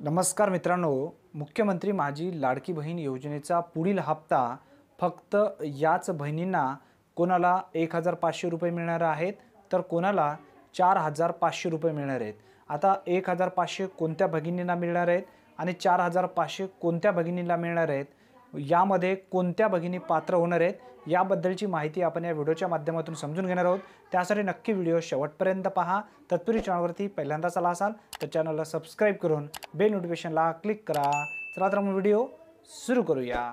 नमस्कार मित्रांनो, मुख्यमंत्री माझी लाडकी बहीण योजनेचा पुढील हप्ता फक्त याच बहिणींना कोणाला 1500 रुपये मिळणार आहेत, तर कोणाला 4500 रुपये मिळणार आहेत। आता 1500 कोणत्या भगिनींना मिळणार आहेत आणि 4500 कोणत्या भगिनींना मिळणार आहेत, यामध्ये कोणत्या भगिनी पात्र होणार आहेत, याबद्दलची माहिती आपण या व्हिडिओच्या माध्यमातून समजून घेणार आहोत। त्यासाठी नक्की व्हिडिओ शेवटपर्यंत पहा। तत्पूर्वी चॅनलवरती पहिल्यांदाच आला असाल तर चॅनलला सबस्क्राइब करून बेल नोटिफिकेशनला क्लिक करा। चला तर मग व्हिडिओ सुरू करूया।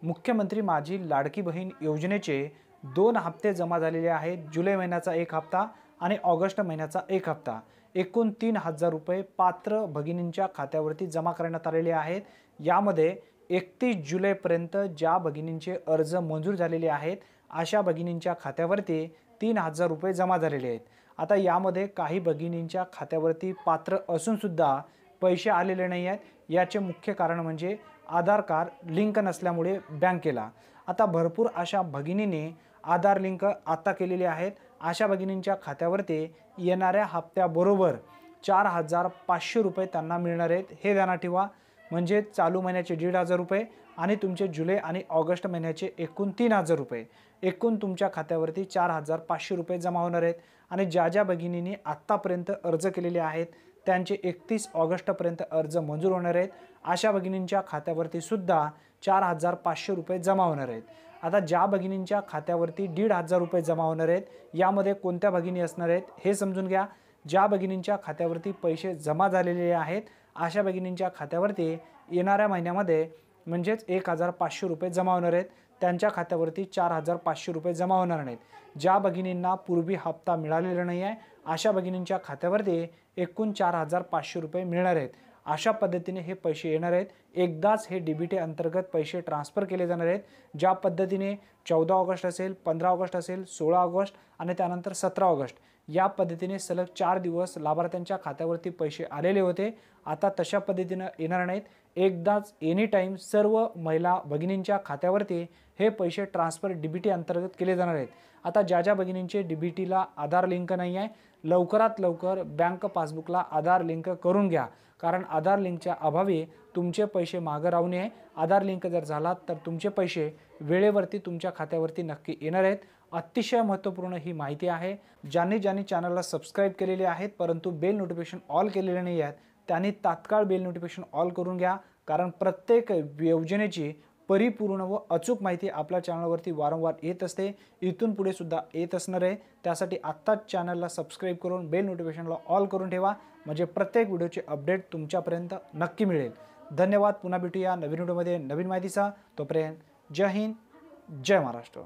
मुख्यमंत्री माझी लाडकी बहीण योजनेचे 2 हप्ते जमा झालेले आहेत। जुलै महिन्याचा 1 हप्ता आणि ऑगस्ट महिन्याचा 1 हप्ता। एकूण 3000 रुपये पात्र भगिनींच्या खात्यावरती जमा करण्यात आलेले आहेत। यामध्ये 31 जुलैपर्यंत ज्या भगिनींचे अर्ज मंजूर झालेले आहेत अशा भगिनींच्या खात्यावरती 3000 रुपये जमा झालेले आहेत। आता यामध्ये काही भगिनींच्या खात्यावरती पात्र असून सुद्धा पैसे आलेले नाही आहेत। याचे मुख्य कारण म्हणजे आधार कार्ड लिंक नसल्यामुळे बँकेला। आता भरपूर अशा भगिनींनी आधार लिंक आता केलेले आहेत। अशा भगिनींच्या खात्यावरती येणाऱ्या हप्त्याबरोबर 4500 रुपये त्यांना मिळणार आहेत, हे ध्यानात ठेवा। म्हणजे चालू महिन्याचे 1500 रुपये आणि तुमचे जुलै आणि ऑगस्ट महिन्याचे एकूण 3000 रुपये, एकूण तुमच्या खात्यावरती 4500 रुपये जमा होणार आहेत। आणि ज्या ज्या भगिनींनी आत्तापर्यंत अर्ज केलेले आहेत त्यांचे 31 ऑगस्टपर्यंत अर्ज मंजूर होणार आहेत। अशा भगिनींच्या खात्यावरती सुद्धा 4500 रुपये जमा होणार आहेत। आता ज्या भगिनींच्या खात्यावरती 1500 रुपये जमा होणार आहेत, यामध्ये कोणत्या भगिनी असणार आहेत हे समजून घ्या। ज्या भगिनींच्या खात्यावरती पैसे जमा झालेले आहेत अशा भगिनींच्या खात्यावरती येणाऱ्या महिन्यामध्ये म्हणजेच 1500 रुपये जमा होणार आहेत, त्यांच्या खात्यावरती 4500 रुपये जमा होणार नाहीत। ज्या भगिनींना पूर्वी हप्ता मिळालेला नाही आहे अशा भगिनींच्या खात्यावरती एकूण 4500 रुपये मिळणार आहेत। अशा पद्धतीने हे पैसे येणार आहेत। एकदाच हे डीबीटी अंतर्गत पैसे ट्रान्सफर केले जाणार आहेत। ज्या पद्धतीने 14 ऑगस्ट असेल, 15 ऑगस्ट असेल, 16 ऑगस्ट आणि त्यानंतर 17 ऑगस्ट या पद्धतीने सलग 4 दिवस लाभार्थ्यांच्या खात्यावरती पैसे आलेले होते, आता तशा पद्धतीने येणार नाहीत। एकदाच एनी टाइम सर्व महिला भगिनींच्या खात्यावरती हे पैसे ट्रान्सफर डीबीटी अंतर्गत केले जाणार आहेत। आता ज्या ज्या भगिनींचे डीबीटीला आधार लिंक नाही आहे, लवकरात लवकर बँक पासबुकला आधार लिंक करून घ्या, कारण आधार लिंकच्या अभावी तुमचे पैसे मागे राहू नये। आधार लिंक जर झाला तर तुमचे पैसे वेळेवरती तुमच्या खात्यावरती नक्की येणार आहेत। अतिशय महत्त्वपूर्ण ही माहिती आहे। ज्यांनी चॅनलला सबस्क्राइब केलेले आहेत परंतु बेल नोटिफिकेशन ऑल केलेले नाही आहेत त्यांनी तात्काळ बेल नोटिफिकेशन ऑल करून घ्या, कारण प्रत्येक योजनेची परिपूर्ण व अचूक माहिती आपल्या चॅनलवरती वारंवार येत असते, इथून पुढे सुद्धा येत असणार आहे। त्यासाठी आत्ताच चॅनलला सबस्क्राइब करून बेल नोटिफिकेशनला ऑल करून ठेवा, म्हणजे प्रत्येक व्हिडिओचे अपडेट तुमच्यापर्यंत नक्की मिळेल। धन्यवाद। पुन्हा भेटूया नवीन व्हिडिओमध्ये नवीन माहितीचा। तोपर्यंत जय हिंद, जय महाराष्ट्र।